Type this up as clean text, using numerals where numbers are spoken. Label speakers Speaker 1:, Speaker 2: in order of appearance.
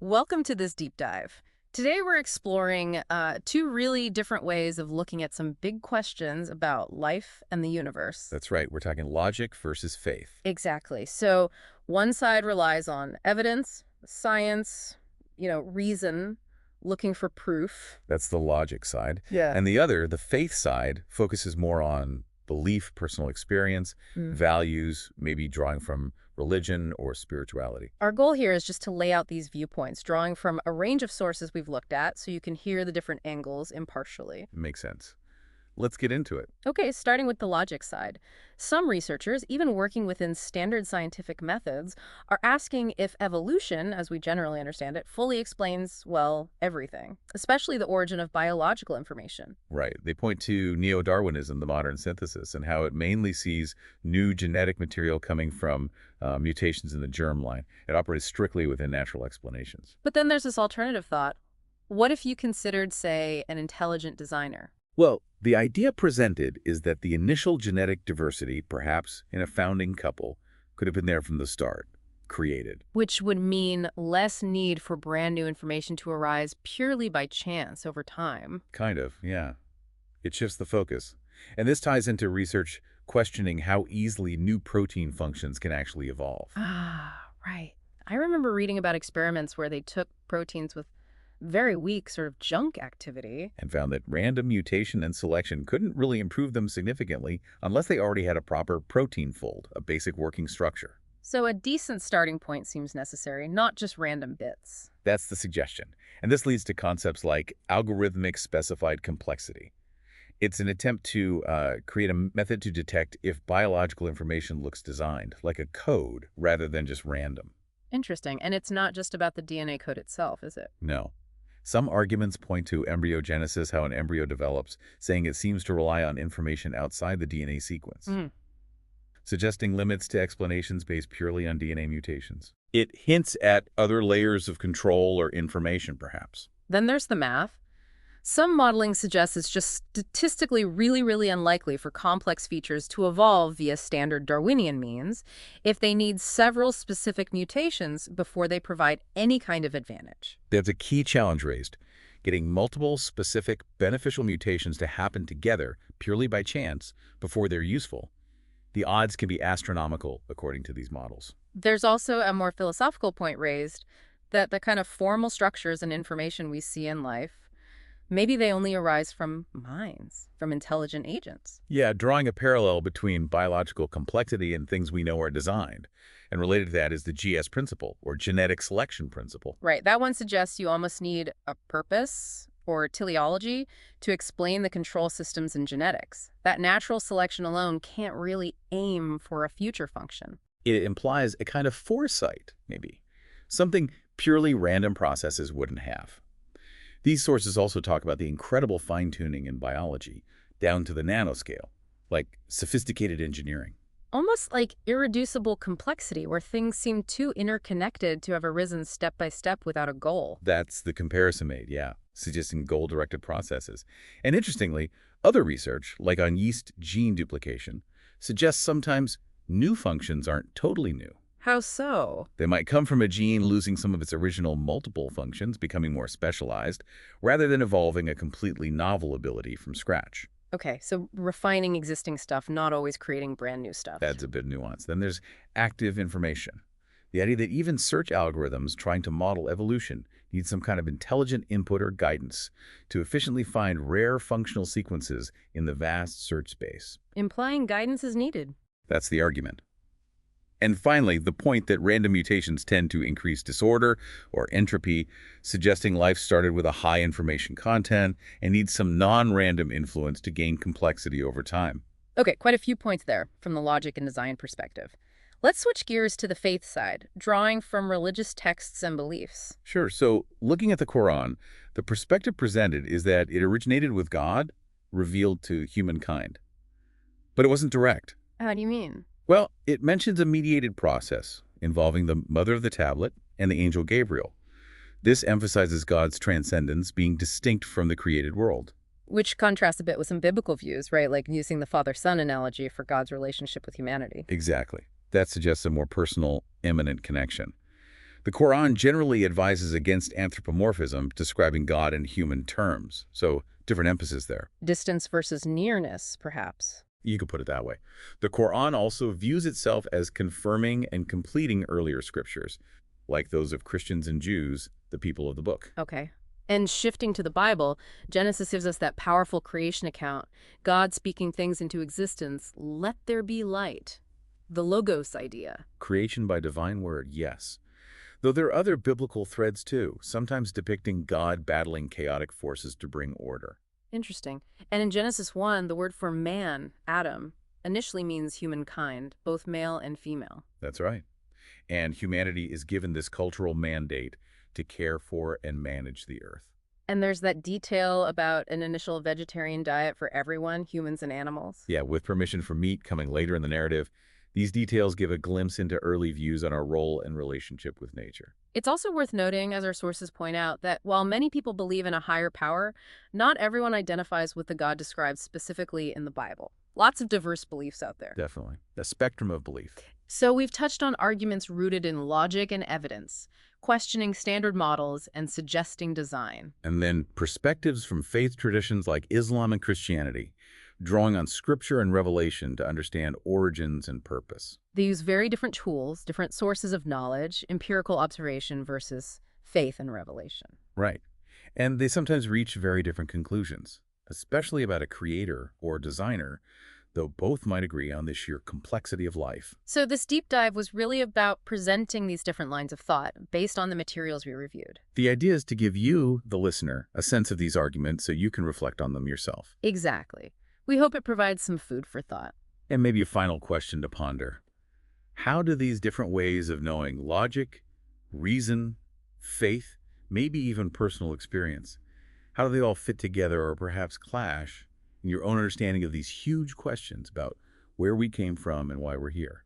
Speaker 1: Welcome to this deep dive. Today we're exploring two really different ways of looking at some big questions about life and the universe.
Speaker 2: That's right. We're talking logic versus faith.
Speaker 1: Exactly. So one side relies on evidence, science, reason, looking for proof.
Speaker 2: That's the logic side.
Speaker 1: Yeah.
Speaker 2: And the other, the faith side, focuses more on belief, personal experience,
Speaker 1: Mm.
Speaker 2: values, maybe drawing from religion or spirituality.
Speaker 1: Our goal here is just to lay out these viewpoints, drawing from a range of sources we've looked at so you can hear the different angles impartially.
Speaker 2: Makes sense. Let's get into it.
Speaker 1: Okay, starting with the logic side. Some researchers, even working within standard scientific methods, are asking if evolution, as we generally understand it, fully explains, well, everything, especially the origin of biological information.
Speaker 2: Right. They point to neo-Darwinism, the modern synthesis, and how it mainly sees new genetic material coming from mutations in the germline. It operates strictly within natural explanations.
Speaker 1: But then there's this alternative thought. What if you considered, say, an intelligent designer?
Speaker 2: Well, the idea presented is that the initial genetic diversity, perhaps in a founding couple, could have been there from the start, created.
Speaker 1: Which would mean less need for brand new information to arise purely by chance over time.
Speaker 2: Kind of, yeah. It shifts the focus. And this ties into research questioning how easily new protein functions can actually evolve.
Speaker 1: Ah, right. I remember reading about experiments where they took proteins with very weak sort of junk activity.
Speaker 2: And found that random mutation and selection couldn't really improve them significantly unless they already had a proper protein fold, a basic working structure.
Speaker 1: So a decent starting point seems necessary, not just random bits.
Speaker 2: That's the suggestion. And this leads to concepts like algorithmic specified complexity. It's an attempt to create a method to detect if biological information looks designed, like a code, rather than just random.
Speaker 1: Interesting. And it's not just about the DNA code itself, is it?
Speaker 2: No. Some arguments point to embryogenesis, how an embryo develops, saying it seems to rely on information outside the DNA sequence, suggesting limits to explanations based purely on DNA mutations. It hints at other layers of control or information, perhaps.
Speaker 1: Then there's the math. Some modeling suggests it's just statistically really unlikely for complex features to evolve via standard Darwinian means if they need several specific mutations before they provide any kind of advantage.
Speaker 2: There's a key challenge raised, getting multiple specific beneficial mutations to happen together purely by chance before they're useful. The odds can be astronomical, according to these models.
Speaker 1: There's also a more philosophical point raised that the kind of formal structures and information we see in life, maybe they only arise from minds, from intelligent agents.
Speaker 2: Yeah, drawing a parallel between biological complexity and things we know are designed. And related to that is the GS principle, or genetic selection principle.
Speaker 1: Right. That one suggests you almost need a purpose or teleology to explain the control systems in genetics. That natural selection alone can't really aim for a future function.
Speaker 2: It implies a kind of foresight, maybe. Something purely random processes wouldn't have. These sources also talk about the incredible fine-tuning in biology, down to the nanoscale, like sophisticated engineering.
Speaker 1: Almost like irreducible complexity, where things seem too interconnected to have arisen step by step without a goal.
Speaker 2: That's the comparison made, yeah, suggesting goal-directed processes. And interestingly, other research, like on yeast gene duplication, suggests sometimes new functions aren't totally new.
Speaker 1: How so?
Speaker 2: They might come from a gene losing some of its original multiple functions, becoming more specialized, rather than evolving a completely novel ability from scratch.
Speaker 1: Okay, so refining existing stuff, not always creating brand new stuff.
Speaker 2: Adds a bit of nuance. Then there's active information. The idea that even search algorithms trying to model evolution need some kind of intelligent input or guidance to efficiently find rare functional sequences in the vast search space.
Speaker 1: Implying guidance is needed.
Speaker 2: That's the argument. And finally, the point that random mutations tend to increase disorder or entropy, suggesting life started with a high information content and needs some non-random influence to gain complexity over time.
Speaker 1: Okay, quite a few points there from the logic and design perspective. Let's switch gears to the faith side, drawing from religious texts and beliefs.
Speaker 2: Sure, so looking at the Quran, the perspective presented is that it originated with God, revealed to humankind. But it wasn't direct.
Speaker 1: How do you mean?
Speaker 2: Well, it mentions a mediated process involving the mother of the tablet and the angel Gabriel. This emphasizes God's transcendence being distinct from the created world.
Speaker 1: Which contrasts a bit with some biblical views, right? Like using the father-son analogy for God's relationship with humanity.
Speaker 2: Exactly. That suggests a more personal, immanent connection. The Quran generally advises against anthropomorphism, describing God in human terms. So, different emphasis there.
Speaker 1: Distance versus nearness, perhaps.
Speaker 2: You could put it that way. The Quran also views itself as confirming and completing earlier scriptures, like those of Christians and Jews, the people of the book.
Speaker 1: Okay. And shifting to the Bible, Genesis gives us that powerful creation account. God speaking things into existence. Let there be light. The Logos idea.
Speaker 2: Creation by divine word, yes. Though there are other biblical threads too, sometimes depicting God battling chaotic forces to bring order.
Speaker 1: Interesting. And in Genesis 1, the word for man, Adam, initially means humankind, both male and female.
Speaker 2: That's right. And humanity is given this cultural mandate to care for and manage the earth.
Speaker 1: And there's that detail about an initial vegetarian diet for everyone, humans and animals.
Speaker 2: Yeah, with permission for meat coming later in the narrative, these details give a glimpse into early views on our role and relationship with nature.
Speaker 1: It's also worth noting, as our sources point out, that while many people believe in a higher power, not everyone identifies with the God described specifically in the Bible. Lots of diverse beliefs out there.
Speaker 2: Definitely. A spectrum of belief.
Speaker 1: So we've touched on arguments rooted in logic and evidence, questioning standard models, and suggesting design.
Speaker 2: And then perspectives from faith traditions like Islam and Christianity, drawing on scripture and revelation to understand origins and purpose.
Speaker 1: They use very different tools, different sources of knowledge, empirical observation versus faith and revelation.
Speaker 2: Right. And they sometimes reach very different conclusions, especially about a creator or designer, though both might agree on the sheer complexity of life.
Speaker 1: So this deep dive was really about presenting these different lines of thought based on the materials we reviewed.
Speaker 2: The idea is to give you, the listener, a sense of these arguments so you can reflect on them yourself.
Speaker 1: Exactly. We hope it provides some food for thought.
Speaker 2: And maybe a final question to ponder. How do these different ways of knowing logic, reason, faith, maybe even personal experience, how do they all fit together or perhaps clash in your own understanding of these huge questions about where we came from and why we're here?